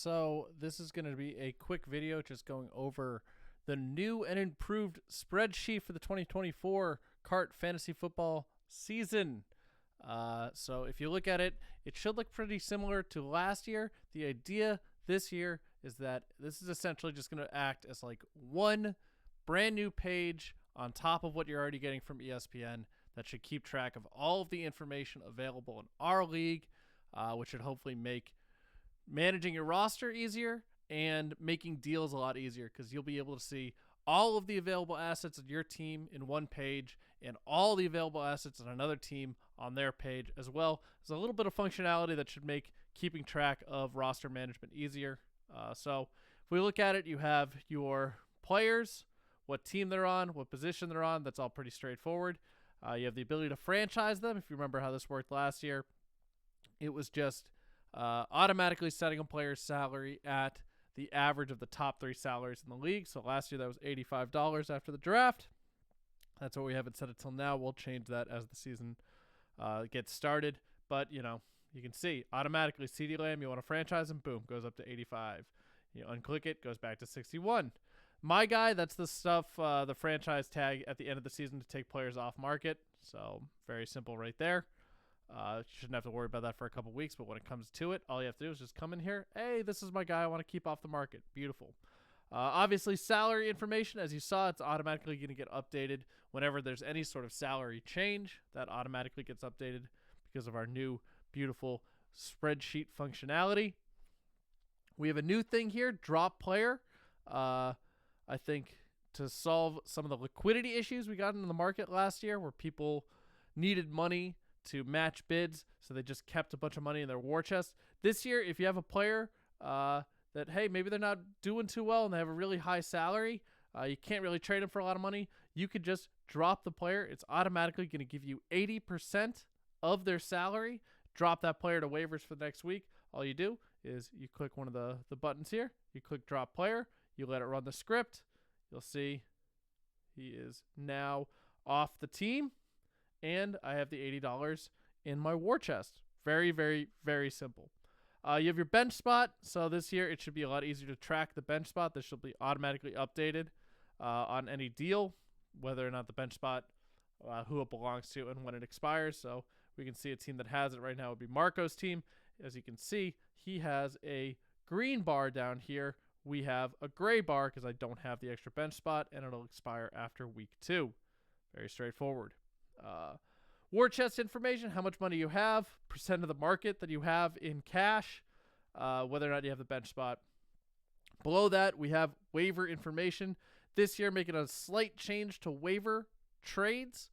So this is going to be a quick video just going over the new and improved spreadsheet for the 2024 Kart Fantasy Football season. So if you look at it, it should look pretty similar to last year. The idea this year is that this is essentially just going to act as like one brand new page on top of what you're already getting from ESPN that should keep track of all of the information available in our league, which should hopefully make managing your roster easier and making deals a lot easier because you'll be able to see all of the available assets of your team in one page and all the available assets on another team on their page, as well as a little bit of functionality that should make keeping track of roster management easier. So if we look at it, you have your players, what team they're on, what position they're on. That's all pretty straightforward. You have the ability to franchise them. If you remember how this worked last year, it was just automatically setting a player's salary at the average of the top three salaries in the league. So last year that was $85 after the draft. That's what we have it set until now. We'll change that as the season gets started. But, you know, you can see automatically CeeDee Lamb, you want to franchise him, boom, goes up to 85. You unclick it, goes back to 61. My guy, that's the stuff, the franchise tag at the end of the season to take players off market. So very simple right there. You shouldn't have to worry about that for a couple weeks, but when it comes to it, all you have to do is just come in here. Hey, this is my guy I want to keep off the market. Beautiful. Obviously, salary information, as you saw, it's automatically going to get updated whenever there's any sort of salary change. That automatically gets updated because of our new beautiful spreadsheet functionality. We have a new thing here, drop player. I think to solve some of the liquidity issues we got into the market last year where people needed money to match bids, so they just kept a bunch of money in their war chest. This year, if you have a player that, hey, maybe they're not doing too well and they have a really high salary, you can't really trade them for a lot of money, you could just drop the player. It's automatically going to give you 80% of their salary. Drop that player to waivers for the next week. All you do is you click one of the buttons here. You click drop player. You let it run the script. You'll see he is now off the team. And I have the $80 in my war chest. Very, very, very simple. You have your bench spot. So this year, it should be a lot easier to track the bench spot. This should be automatically updated on any deal, whether or not the bench spot, who it belongs to, and when it expires. So we can see a team that has it right now would be Marco's team. As you can see, he has a green bar down here. We have a gray bar because I don't have the extra bench spot, and it'll expire after week 2. Very straightforward. War chest information, how much money you have, percent of the market that you have in cash, whether or not you have the bench spot. Below that, we have waiver information. This year, making a slight change to waiver trades.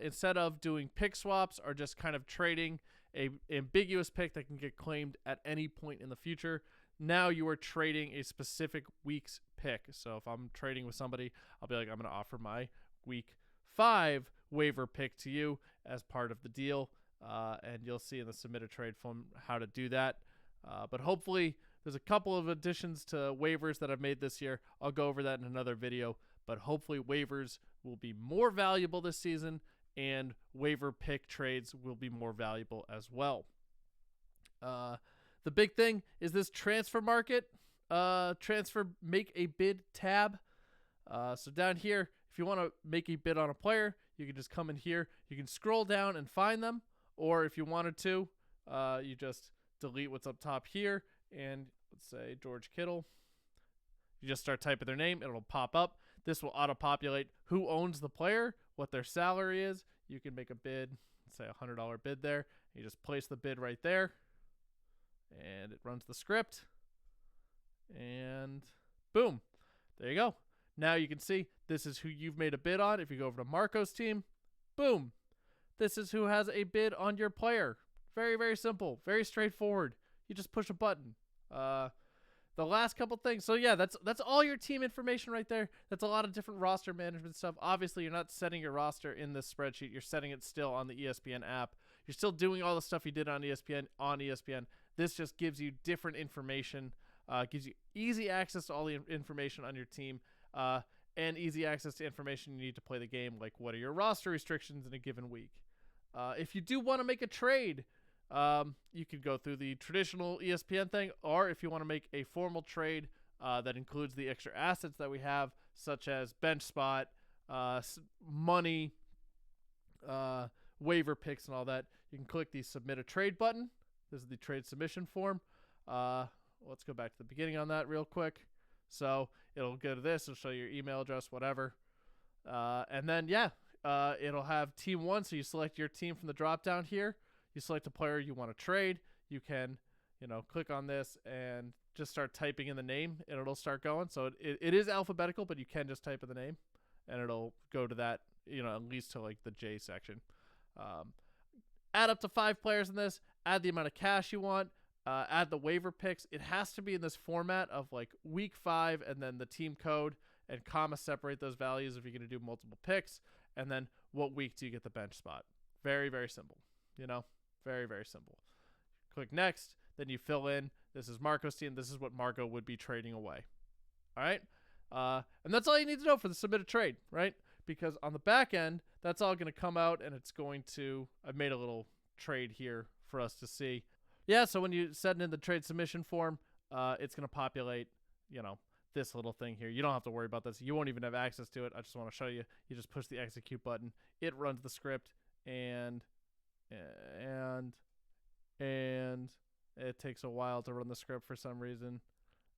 Instead of doing pick swaps or just kind of trading a ambiguous pick that can get claimed at any point in the future, now you are trading a specific week's pick. So if I'm trading with somebody, I'll be like, I'm going to offer my week 5 waiver pick to you as part of the deal, and you'll see in the submit a trade form how to do that. But hopefully there's a couple of additions to waivers that I've made this year. I'll go over that in another video, but hopefully waivers will be more valuable this season and waiver pick trades will be more valuable as well. The big thing is this transfer market, transfer make a bid tab. So down here, if you want to make a bid on a player, you can just come in here. You can scroll down and find them. Or if you wanted to, you just delete what's up top here. And let's say George Kittle. You just start typing their name. It'll pop up. This will auto-populate who owns the player, what their salary is. You can make a bid, let's say a $100 bid there. You just place the bid right there. And it runs the script. And boom. There you go. Now you can see this is who you've made a bid on. If you go over to Marco's team, boom. This is who has a bid on your player. Very, very simple. Very straightforward. You just push a button. The last couple things. So yeah, that's all your team information right there. That's a lot of different roster management stuff. Obviously, you're not setting your roster in this spreadsheet. You're setting it still on the ESPN app. You're still doing all the stuff you did on ESPN. This just gives you different information. Gives you easy access to all the information on your team. And easy access to information you need to play the game, like what are your roster restrictions in a given week. If you do want to make a trade, You could go through the traditional ESPN thing, or if you want to make a formal trade that includes the extra assets that we have, such as bench spot, money, waiver picks, and all that, you can click the submit a trade button. This is the trade submission form. Let's go back to the beginning on that real quick. So it'll go to this. It'll show your email address, whatever. And then, it'll have team one. So you select your team from the drop down here. You select a player you want to trade. You can, click on this and just start typing in the name, and it'll start going. So it is alphabetical, but you can just type in the name, and it'll go to that, at least to like the J section. Add up to 5 players in this. Add the amount of cash you want. Add the waiver picks. It has to be in this format of like week 5 and then the team code and comma separate those values if you're going to do multiple picks. And then what week do you get the bench spot? Very, very simple. Very, very simple. Click next. Then you fill in. This is Marco's team. This is what Marco would be trading away. All right. And that's all you need to know for the submit a trade, right? Because on the back end, that's all going to come out and it's going to, I've made a little trade here for us to see. Yeah, so when you set it in the trade submission form, it's going to populate, this little thing here. You don't have to worry about this. You won't even have access to it. I just want to show you. You just push the execute button. It runs the script, and it takes a while to run the script for some reason.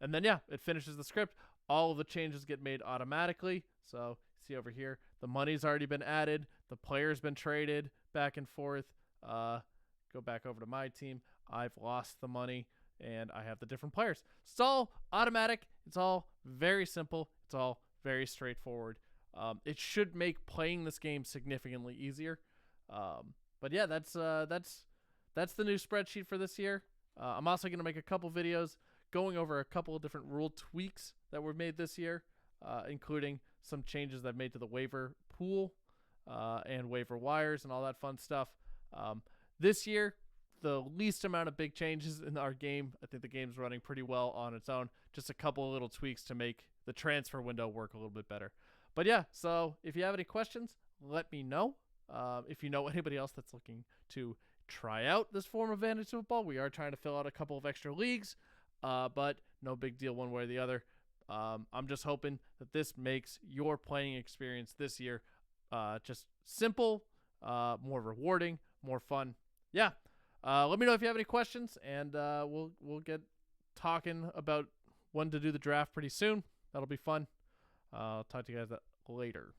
And then, it finishes the script. All of the changes get made automatically. So see over here, the money's already been added. The player's been traded back and forth. Go back over to my team. I've lost the money, and I have the different players. It's all automatic. It's all very simple. It's all very straightforward. It should make playing this game significantly easier. But yeah, that's the new spreadsheet for this year. I'm also going to make a couple videos going over a couple of different rule tweaks that were made this year, including some changes that I've made to the waiver pool and waiver wires and all that fun stuff. This year, the least amount of big changes in our game. I think the game's running pretty well on its own. Just a couple of little tweaks to make the transfer window work a little bit better. But yeah, so if you have any questions, let me know. If you know anybody else that's looking to try out this form of fantasy football, we are trying to fill out a couple of extra leagues, but no big deal one way or the other. I'm just hoping that this makes your playing experience this year just simple, more rewarding, more fun. Yeah. Let me know if you have any questions, and we'll get talking about when to do the draft pretty soon. That'll be fun. I'll talk to you guys later.